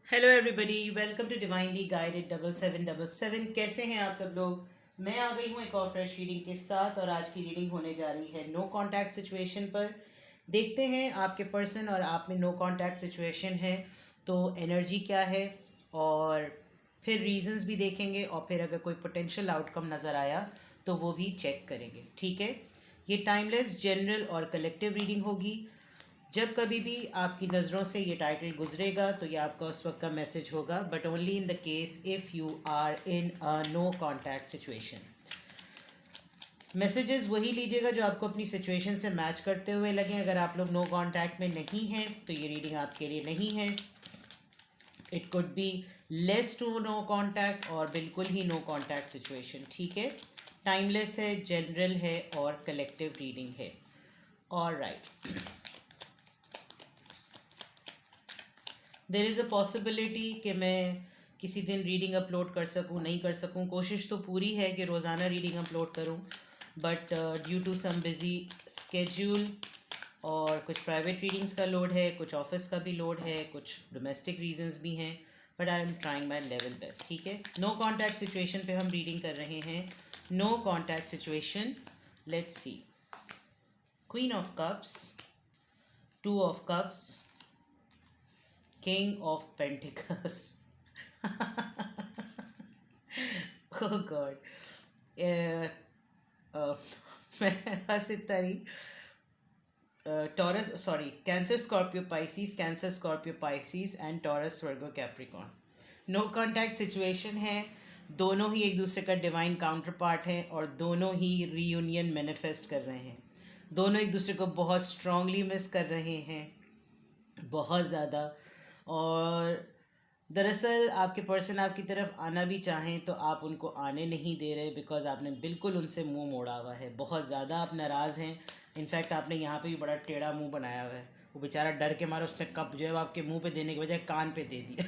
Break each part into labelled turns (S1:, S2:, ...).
S1: Hello everybody, welcome to divinely guided 7777। कैसे हैं आप सब लोग। मैं आ गई हूँ एक और फ्रेश रीडिंग के साथ और आज की रीडिंग होने जा रही है नो कांटेक्ट सिचुएशन पर। देखते हैं आपके पर्सन और आप में नो कांटेक्ट सिचुएशन है तो एनर्जी क्या है, और फिर रीजंस भी देखेंगे, और फिर अगर कोई पोटेंशियल आउटकम नज़र आया तो वो भी चेक करेंगे। ठीक है, ये टाइमलेस, जनरल और कलेक्टिव रीडिंग होगी। जब कभी भी आपकी नज़रों से ये टाइटल गुजरेगा तो ये आपका उस वक्त का मैसेज होगा, but only in the case if you are in a no contact situation. Messages वही लीजिएगा जो आपको अपनी सिचुएशन से मैच करते हुए लगे। अगर आप लोग नो कॉन्टैक्ट में नहीं हैं तो ये रीडिंग आपके लिए नहीं है। It could be less to no contact और बिल्कुल ही नो कॉन्टैक्ट सिचुएशन। ठीक है, टाइमलेस है, जनरल है और कलेक्टिव रीडिंग है। Alright, there is a possibility कि मैं किसी दिन रीडिंग अपलोड कर सकूं, नहीं कर सकूं। कोशिश तो पूरी है कि रोज़ाना रीडिंग अपलोड करूं, but due to some busy schedule और कुछ प्राइवेट रीडिंग्स का लोड है, कुछ ऑफिस का भी लोड है, कुछ डोमेस्टिक रीजंस भी हैं, but I am trying my level best. ठीक है, नो कॉन्टैक्ट सिचुएशन पे हम रीडिंग कर रहे हैं। No contact situation, let's see. Queen of cups, two of cups, King of Pentacles. Oh God. Uh, मैं हंस इतना ही। Taurus, sorry, Cancer Scorpio Pisces, Cancer Scorpio Pisces and Taurus Virgo Capricorn. No contact situation है। दोनों ही एक दूसरे का divine counter part है और दोनों ही रीयूनियन मैनिफेस्ट कर रहे हैं। दोनों एक दूसरे को बहुत स्ट्रांगली मिस कर रहे हैं, बहुत ज़्यादा। और दरअसल आपके पर्सन आपकी तरफ आना भी चाहें तो आप उनको आने नहीं दे रहे, बिकॉज आपने बिल्कुल उनसे मुंह मोड़ा हुआ है। बहुत ज़्यादा आप नाराज़ हैं। इनफैक्ट आपने यहाँ पे भी बड़ा टेढ़ा मुंह बनाया हुआ है। वो बेचारा डर के मारे उसने कप जो है वो आपके मुंह पे देने के बजाय कान पे दे दिया।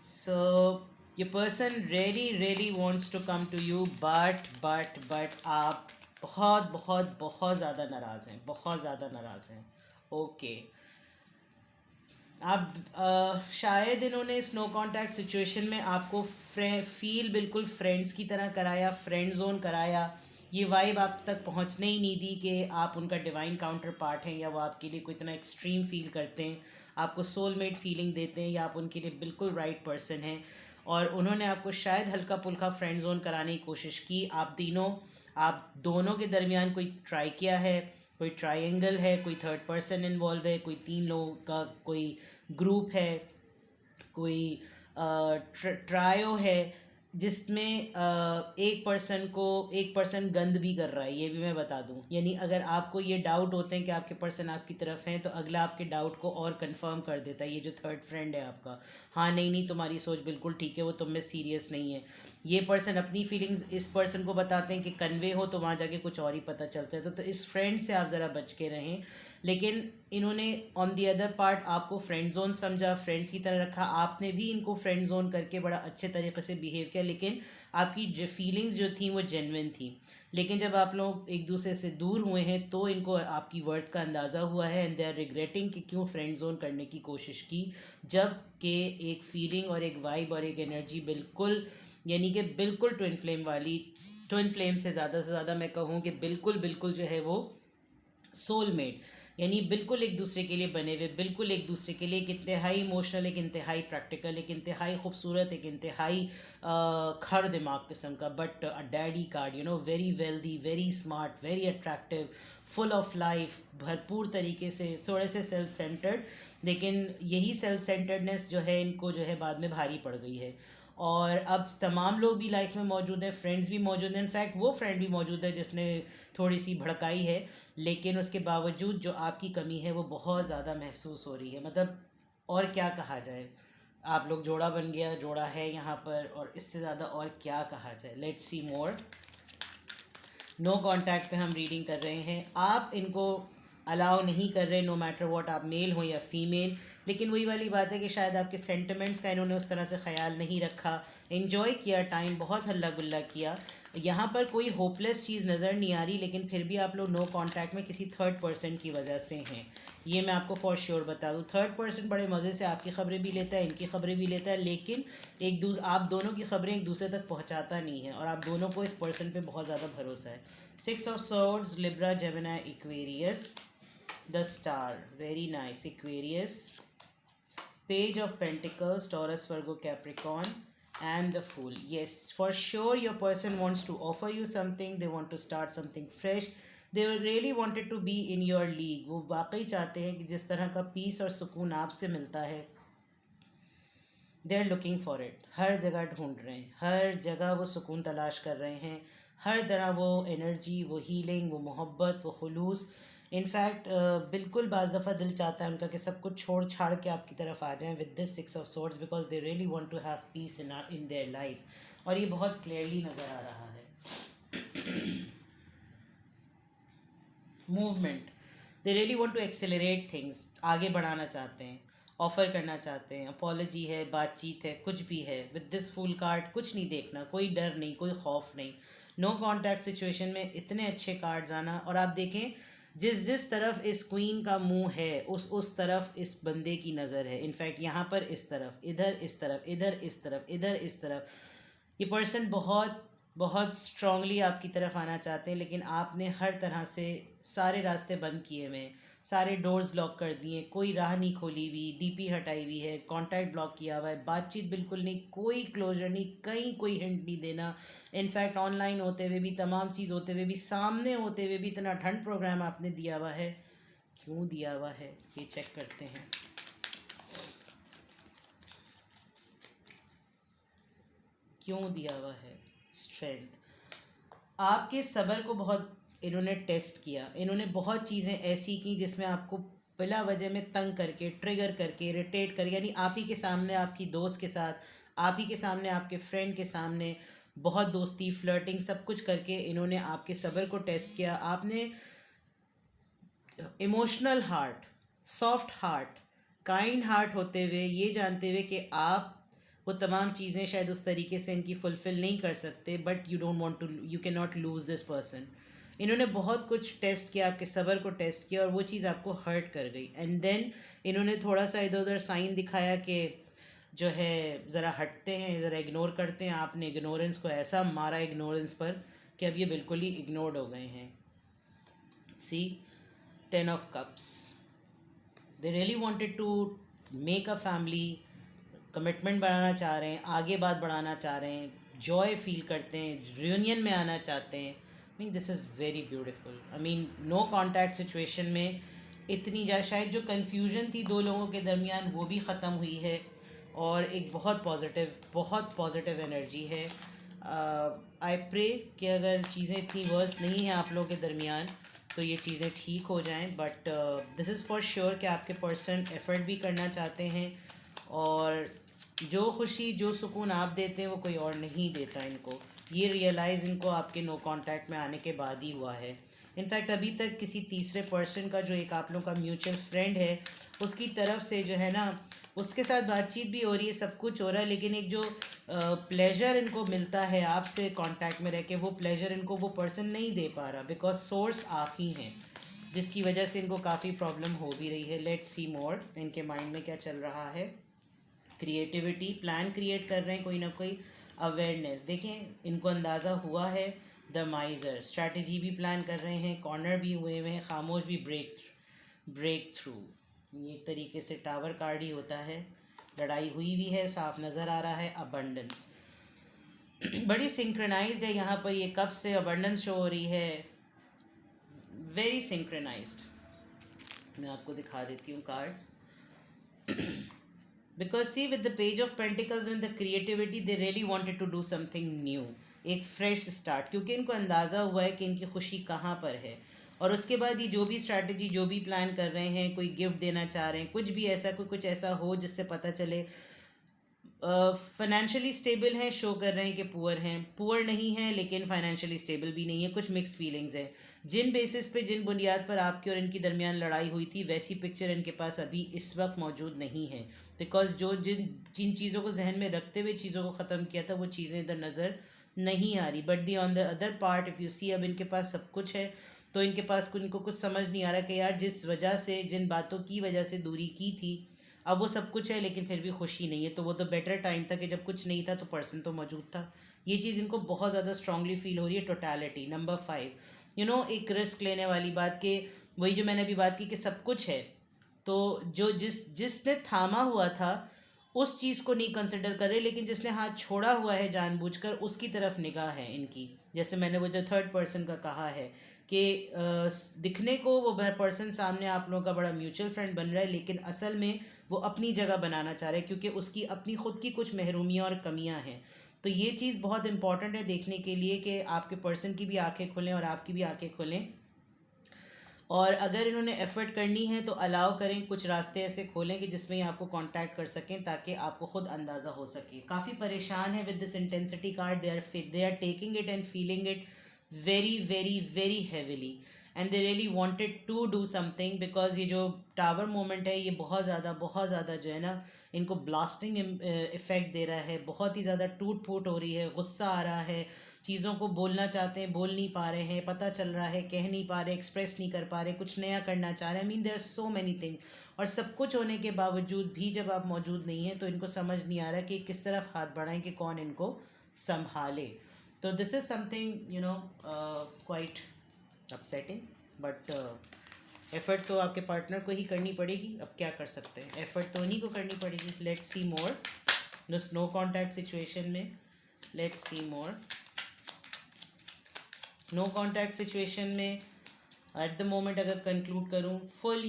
S1: सो your person really really wants to come to you, but आप बहुत बहुत बहुत ज़्यादा नाराज़ हैं, बहुत ज़्यादा नाराज़ हैं। ओके, आप शायद इन्होंने इस नो कांटेक्ट सिचुएशन में आपको फील बिल्कुल फ्रेंड्स की तरह कराया, फ्रेंड जोन कराया। ये वाइब आप तक पहुंचने ही नहीं दी कि आप उनका डिवाइन काउंटर पार्ट हैं, या वो आपके लिए कोई इतना एक्सट्रीम फील करते हैं, आपको सोलमेट फीलिंग देते हैं, या आप उनके लिए बिल्कुल राइट पर्सन हैं। और उन्होंने आपको शायद हल्का पुल्का फ्रेंड जोन कराने की कोशिश की। आप दोनों के दरमियान कोई ट्राई किया है, कोई ट्रायंगल है, कोई थर्ड पर्सन इन्वॉल्व है, कोई तीन लोगों का कोई ग्रुप है, कोई ट्रायो है, जिसमें एक पर्सन गंद भी कर रहा है। ये भी मैं बता दूं, यानी अगर आपको ये डाउट होते हैं कि आपके पर्सन आपकी तरफ हैं तो अगला आपके डाउट को और कंफर्म कर देता है। ये जो थर्ड फ्रेंड है आपका, हाँ नहीं नहीं तुम्हारी सोच बिल्कुल ठीक है, वो तुम में सीरियस नहीं है। ये पर्सन अपनी फीलिंग्स इस पर्सन को बताते हैं कि कन्वे हो, तो वहाँ जाके कुछ और ही पता चलता है। तो इस फ्रेंड से आप ज़रा बच के रहें। लेकिन इन्होंने ऑन दी अदर पार्ट आपको फ्रेंड जोन समझा, फ्रेंड्स की तरह रखा। आपने भी इनको फ्रेंड जोन करके बड़ा अच्छे तरीके से बिहेव किया, लेकिन आपकी जो फीलिंग्स जो थी वो जेन्युइन थी। लेकिन जब आप लोग एक दूसरे से दूर हुए हैं तो इनको आपकी वर्थ का अंदाज़ा हुआ है, एंड दे आर रिग्रेटिंग कि क्यों फ्रेंड जोन करने की कोशिश की, जब कि एक फीलिंग और एक वाइब और एक एनर्जी बिल्कुल, यानी कि बिल्कुल ट्विन फ्लेम वाली, ट्विन फ्लेम से ज़्यादा मैं कहूँ कि बिल्कुल बिल्कुल जो है वो सोलमेट, यानी बिल्कुल एक दूसरे के लिए बने हुए, बिल्कुल एक दूसरे के लिए एक इंतहाई इमोशनल, एक इंतहाई प्रैक्टिकल, एक इंतहाई खूबसूरत, एक इंतहाई खर दिमाग किस्म का, but a daddy card, you know, very wealthy, very smart, very attractive, full of life, भरपूर तरीके से, थोड़े से सेल्फ सेंटर्ड। लेकिन यही सेल्फ सेंटर्डनेस जो है इनको जो है बाद में भारी पड़ गई है। और अब तमाम लोग भी लाइफ में मौजूद हैं, फ्रेंड्स भी मौजूद हैं। इनफैक्ट वो फ्रेंड भी मौजूद है जिसने थोड़ी सी भड़काई है, लेकिन उसके बावजूद जो आपकी कमी है वो बहुत ज़्यादा महसूस हो रही है। मतलब और क्या कहा जाए, आप लोग जोड़ा बन गया, जोड़ा है यहाँ पर, और इससे ज़्यादा और क्या कहा जाए। Let's see more. No contact पे हम रीडिंग कर रहे हैं। आप इनको अलाउ नहीं कर रहे, नो मैटर व्हाट, आप मेल हो या फीमेल। लेकिन वही वाली बात है कि शायद आपके सेंटिमेंट्स का इन्होंने उस तरह से ख्याल नहीं रखा, इन्जॉय किया टाइम, बहुत हल्ला गुल्ला किया। यहाँ पर कोई होपलेस चीज़ नज़र नहीं आ रही, लेकिन फिर भी आप लोग नो कांटेक्ट में किसी थर्ड पर्सन की वजह से हैं। ये मैं आपको फॉर श्योर बता दूँ। थर्ड पर्सन बड़े मज़े से आपकी ख़बरें भी लेता है, इनकी ख़बरें भी लेता है, लेकिन आप दोनों की ख़बरें एक दूसरे तक पहुँचाता नहीं है, और आप दोनों को इस पर्सन पे बहुत ज़्यादा भरोसा है। 6 of Swords, Libra, Gemini, Aquarius, the star, very nice, Aquarius, Page of Pentacles, Taurus, Virgo, Capricorn, and the Fool. Yes, for sure your person wants to offer you something. They want to start something fresh. They really wanted to be in your league. वो वाकई चाहते हैं कि जिस तरह का piece और सुकून आपसे मिलता है, they are looking for it. हर जगह ढूंढ रहे हैं, हर जगह वो सुकून तलाश कर रहे हैं, हर तरह वो एनर्जी, वो हीलिंग, वो मोहब्बत, वो खुलूस। इनफैक्ट बिल्कुल बाज़ दफ़ा दिल चाहता है उनका कि सब कुछ छोड़ छाड़ के आपकी तरफ आ जाएं with this 6 of Swords, because they really want to have peace in their life, और ये बहुत क्लियरली नज़र आ रहा है। Movement, they really want to accelerate things, आगे बढ़ाना चाहते हैं, ऑफ़र करना चाहते हैं, अपॉलॉजी है, बातचीत है, कुछ भी है। विद दिस फुल कार्ड कुछ नहीं देखना, कोई डर नहीं, कोई खौफ नहीं। नो कॉन्टैक्ट सिचुएशन में इतने अच्छे कार्ड्स आना, और आप देखें जिस तरफ इस क्वीन का मुंह है उस तरफ इस बंदे की नज़र है। इनफैक्ट यहाँ पर इस तरफ, इधर इस तरफ, इधर इस तरफ, इधर इस तरफ, ये पर्सन बहुत बहुत स्ट्रांगली आपकी तरफ आना चाहते हैं, लेकिन आपने हर तरह से सारे रास्ते बंद किए हुए हैं, सारे डोर्स ब्लॉक कर दिए, कोई राह नहीं खोली हुई, डीपी हटाई हुई है, कांटेक्ट ब्लॉक किया हुआ है, बातचीत बिल्कुल नहीं, कोई क्लोजर नहीं, कहीं कोई हिंट नहीं देना। इनफैक्ट ऑनलाइन होते हुए भी, तमाम चीज़ होते हुए भी, सामने होते हुए भी इतना ठंड प्रोग्राम आपने दिया हुआ है। क्यों दिया हुआ है ये चेक करते हैं। क्यों दिया हुआ है? स्ट्रेंथ। आपके सब्र को बहुत इन्होंने टेस्ट किया, इन्होंने बहुत चीज़ें ऐसी की जिसमें आपको बिला वजह में तंग करके, ट्रिगर करके, इरिटेट करके, यानी आप ही के सामने, आपकी दोस्त के साथ, आप ही के सामने, आपके फ्रेंड के सामने बहुत दोस्ती, फ्लर्टिंग, सब कुछ करके इन्होंने आपके सब्र को टेस्ट किया। आपने emotional heart, soft heart, kind heart होते हुए, ये जानते हुए कि आप वो तमाम चीज़ें शायद उस तरीके से इनकी फुलफ़िल नहीं कर सकते, but you don't want to, you can not lose this person. इन्होंने बहुत कुछ टेस्ट किया, आपके सब्र को टेस्ट किया, और वो चीज़ आपको हर्ट कर गई। एंड देन इन्होंने थोड़ा सा इधर उधर साइन दिखाया कि जो है ज़रा हटते हैं, ज़रा इग्नोर करते हैं। आपने इग्नोरेंस को ऐसा मारा, इग्नोरेंस पर, कि अब ये बिल्कुल ही इग्नोर्ड हो गए हैं। See 10 of cups, they really wanted to make a family, commitment बढ़ाना चाह रहे हैं, आगे बात बढ़ाना चाह रहे हैं, जॉय फील करते हैं, रियूनियन में आना चाहते हैं। I mean this is very beautiful. I mean no contact situation में इतनी शायद जो कन्फ्यूजन थी दो लोगों के दरमियान, वो भी ख़त्म हुई है, और एक बहुत पॉजिटिव एनर्जी है। आई प्रे कि अगर चीज़ें इतनी वर्स नहीं हैं आप लोगों के दरमियान, तो ये चीज़ें ठीक हो जाएं। But this is for sure कि आपके पर्सन एफ़र्ट भी करना चाहते हैं, और जो खुशी, जो सुकून आप देते हैं वो कोई और नहीं देता इनको। ये रियलाइज़ इनको आपके नो कांटेक्ट में आने के बाद ही हुआ है। इनफैक्ट अभी तक किसी तीसरे पर्सन का, जो एक आप लोगों का म्यूचुअल फ्रेंड है, उसकी तरफ से जो है ना, उसके साथ बातचीत भी हो रही है, सब कुछ हो रहा है, लेकिन एक जो प्लेजर इनको मिलता है आपसे कांटेक्ट में रह के, वो प्लेजर इनको वो पर्सन नहीं दे पा रहा, बिकॉज सोर्स आप ही हैं, जिसकी वजह से इनको काफ़ी प्रॉब्लम हो भी रही है। लेट्स सी मोर इनके माइंड में क्या चल रहा है। क्रिएटिविटी, प्लान क्रिएट कर रहे हैं, कोई ना कोई अवेयरनेस। देखें इनको अंदाज़ा हुआ है। द माइज़र, स्ट्रैटेजी भी प्लान कर रहे हैं, कॉर्नर भी हुए हुए हैं, खामोश भी, ब्रेक थ्रू। ये एक तरीके से टावर कार्ड ही होता है। लड़ाई हुई भी है, साफ नज़र आ रहा है। अबंडेंस बड़ी सिंक्रोनाइज्ड है यहाँ पर, ये कब से अबंडेंस शो हो रही है, वेरी सिंक्रोनाइज्ड। मैं आपको दिखा देती हूँ cards. Because see, with the Page of Pentacles and the creativity, they really wanted to do something new, एक फ्रेश स्टार्ट, क्योंकि इनको अंदाज़ा हुआ है कि इनकी खुशी कहाँ पर है। और उसके बाद ये जो भी स्ट्रैटेजी, जो भी प्लान कर रहे हैं, कोई गिफ्ट देना चाह रहे हैं, कुछ भी ऐसा, कुछ ऐसा हो जिससे पता चले फाइनेंशियली स्टेबल हैं, शो कर रहे हैं कि पुअर हैं, पुअर नहीं हैं लेकिन फाइनेंशियली स्टेबल भी नहीं है, कुछ मिक्स्ड फीलिंग्स हैं। जिन बेसिस पे, जिन बुनियाद पर आपके और इनकी दरमियान लड़ाई हुई थी, वैसी पिक्चर इनके पास अभी इस वक्त मौजूद नहीं है। बिकॉज जो जिन जिन चीज़ों को जहन में रखते हुए चीज़ों को ख़त्म किया था, वो चीज़ें इधर नज़र नहीं आ रही। But the on the other part, if you see, अब इनके पास सब कुछ है, तो इनके पास इनको कुछ समझ नहीं आ रहा कि यार जिस वजह से, जिन बातों की वजह से दूरी की थी, अब वो सब कुछ है लेकिन फिर भी खुशी नहीं है। तो वो तो बेटर टाइम था कि जब कुछ नहीं था तो पर्सन तो मौजूद था। ये चीज़ इनको बहुत ज़्यादा स्ट्रांगली फील हो रही है। टोटलिटी नंबर 5, एक रिस्क लेने वाली बात के, वही जो मैंने अभी बात की कि सब कुछ है, तो जो जिसने थामा हुआ था उस चीज़ को नहीं कंसिडर करे, लेकिन जिसने हाथ छोड़ा हुआ है जानबूझकर, उसकी तरफ निगाह है इनकी। जैसे मैंने वो जो थर्ड पर्सन का कहा है कि दिखने को वो पर्सन सामने आप लोगों का बड़ा म्यूचुअल फ्रेंड बन रहा है, लेकिन असल में वो अपनी जगह बनाना चाह रहे हैं क्योंकि उसकी अपनी ख़ुद की कुछ महरूमियाँ और कमियाँ हैं। तो ये चीज़ बहुत इंपॉर्टेंट है देखने के लिए कि आपके पर्सन की भी आंखें खुलें और आपकी भी आंखें खुलें। और अगर इन्होंने एफ़र्ट करनी है तो अलाउ करें, कुछ रास्ते ऐसे खोलें कि जिसमें ये आपको कांटेक्ट कर सकें ताकि आपको ख़ुद अंदाज़ा हो सके। काफ़ी परेशान है with this intensity card, they are taking it and feeling it very very very heavily, and they really wanted to do something. Because ये जो टावर मोमेंट है, ये बहुत ज़्यादा जो है ना, इनको ब्लास्टिंग इफ़ेक्ट दे रहा है। बहुत ही ज़्यादा टूट फूट हो रही है, गुस्सा आ रहा है, चीज़ों को बोलना चाहते हैं, बोल नहीं पा रहे हैं, पता चल रहा है, कह नहीं पा रहे, एक्सप्रेस नहीं कर पा रहे, कुछ नया करना चाह रहे हैं। I mean there are so many thing. और सब कुछ होने के बावजूद भी जब आप मौजूद नहीं हैं तो इनको समझ नहीं आ रहा कि किस तरफ हाथ बढ़ाएं कि कौन इनको संभाले। तो this is something quite upsetting, but effort तो आपके पार्टनर को ही करनी पड़ेगी। अब क्या कर सकते हैं, एफ़र्ट तो उन्हीं को करनी पड़ेगी। Let's see more this no contact situation में। Let's see more no contact situation में एट द मोमेंट अगर कंक्लूड करूँ, fill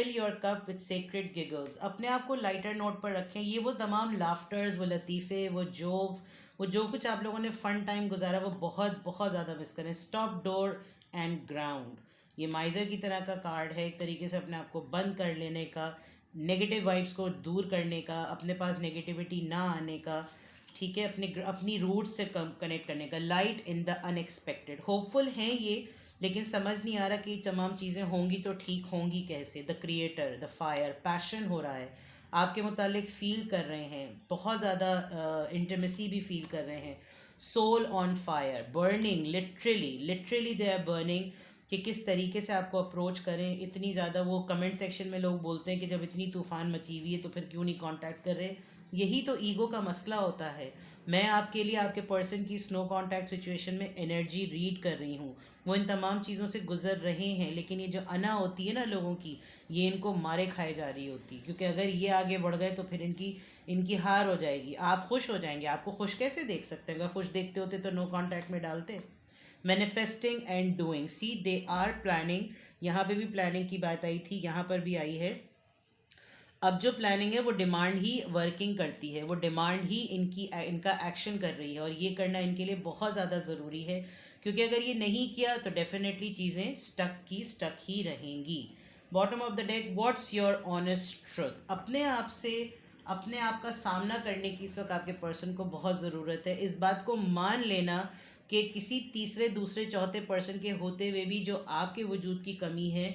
S1: your cup with sacred giggles. अपने आप को लाइटर नोट पर रखें। ये वो तमाम लाफ्टर्स, वो लतीफ़े, वो जोक्स, वो जो कुछ आप लोगों ने फ़न टाइम गुजारा, वो बहुत बहुत ज़्यादा मिस करें। Stop door and ground. ये माइज़र की तरह का कार्ड है, एक तरीके से अपने आप को बंद कर लेने का, नेगेटिव वाइब्स को दूर करने का, अपने पास नेगेटिविटी ना आने का, ठीक है, अपनी रूट्स से कनेक्ट करने का। Light in the unexpected. Hopeful हैं ये, लेकिन समझ नहीं आ रहा कि तमाम चीज़ें होंगी तो ठीक होंगी कैसे। The creator, the fire, passion हो रहा है, आपके मुतालिक फ़ील कर रहे हैं, बहुत ज़्यादा इंटीमेसी भी फील कर रहे हैं। Soul on fire, burning, literally they are burning, कि किस तरीके से आपको अप्रोच करें। इतनी ज़्यादा, वो कमेंट सेक्शन में लोग बोलते हैं कि जब इतनी तूफ़ान मची हुई है तो फिर क्यों नहीं कांटेक्ट कर रहे। यही तो ईगो का मसला होता है। मैं आपके लिए आपके पर्सन की स्नो कॉन्टैक्ट सिचुएशन में एनर्जी रीड कर रही हूँ। वो इन तमाम चीज़ों से गुजर रहे हैं, लेकिन ये जो अना होती है ना लोगों की, ये इनको मारे खाए जा रही होती, क्योंकि अगर ये आगे बढ़ गए तो फिर इनकी हार हो जाएगी। आप खुश हो जाएंगे। आपको खुश कैसे देख सकते हैं? अगर खुश देखते होते तो नो कॉन्टैक्ट में डालते। Manifesting and doing, see they are planning. यहाँ पे भी प्लानिंग की बात आई थी, यहाँ पर भी आई है। अब जो प्लानिंग है वो डिमांड ही वर्किंग करती है, वो डिमांड ही इनका एक्शन कर रही है, और ये करना इनके लिए बहुत ज़्यादा ज़रूरी है, क्योंकि अगर ये नहीं किया तो डेफिनेटली चीज़ें स्टक ही रहेंगी। Bottom of the deck, what's your honest truth. अपने आप का सामना करने की इस वक्त आपके पर्सन को बहुत ज़रूरत है। इस बात को मान लेना कि किसी तीसरे, दूसरे, चौथे पर्सन के होते हुए भी जो आपके वजूद की कमी है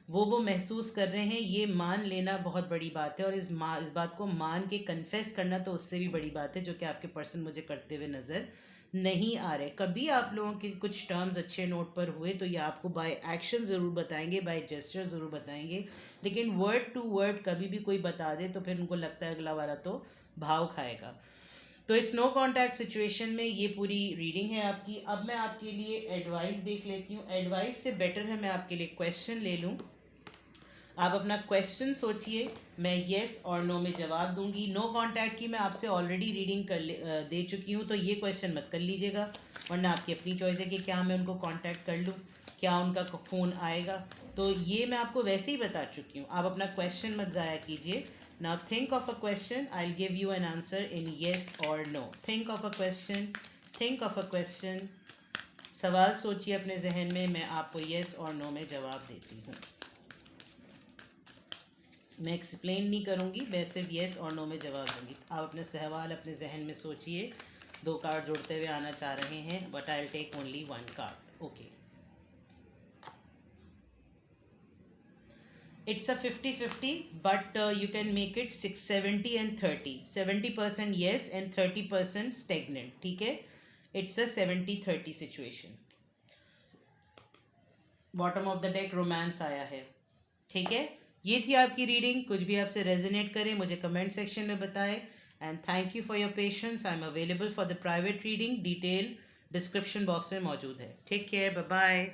S1: वो महसूस कर रहे हैं, ये मान लेना बहुत बड़ी बात है। और इस बात को मान के कन्फेस करना तो उससे भी बड़ी बात है, जो कि आपके पर्सन मुझे करते हुए नज़र नहीं आ रहे। कभी आप लोगों के कुछ टर्म्स अच्छे नोट पर हुए तो ये आपको बाय एक्शन ज़रूर बताएंगे, बाय जेस्चर ज़रूर बताएंगे, लेकिन वर्ड टू वर्ड कभी भी कोई बता दे तो फिर उनको लगता है अगला वाला तो भाव खाएगा। तो इस नो कॉन्टैक्ट सिचुएशन में ये पूरी रीडिंग है आपकी। अब मैं आपके लिए एडवाइस देख लेती हूँ। एडवाइस से बेटर है मैं आपके लिए क्वेश्चन ले लूँ। आप अपना क्वेश्चन सोचिए, मैं येस और नो में जवाब दूंगी। नो कॉन्टैक्ट की मैं आपसे ऑलरेडी रीडिंग दे चुकी हूँ, तो ये क्वेश्चन मत कर लीजिएगा, वरना आपकी अपनी चॉइस है कि क्या मैं उनको कॉन्टैक्ट कर लूँ, क्या उनका फ़ोन आएगा। तो ये मैं आपको वैसे ही बता चुकी हूँ, आप अपना क्वेश्चन मत ज़ाया कीजिए। Now think of a question, I will give you an answer in yes और no. Think of a question, सवाल सोचिए अपने जहन में, मैं आपको येस और नो में जवाब देती हूँ। मैं एक्सप्लेन नहीं करूँगी, मैं सिर्फ येस और नो में जवाब दूंगी। आप अपने सवाल अपने जहन में सोचिए। 2 कार्ड जोड़ते हुए आना चाह रहे हैं, but I will take only 1 card. Okay, it's a 50-50, but you can make it 670 and 30, 70% yes and 30% stagnant, ठीक है? It's a 70-30 situation. Bottom of the deck romance आया है, ठीक है? ये थी आपकी रीडिंग। कुछ भी आपसे रेजोनेट करे मुझे कमेंट सेक्शन में बताएं। And thank you for your patience. I am available for the private reading, detail description box में मौजूद है। Take care, bye bye.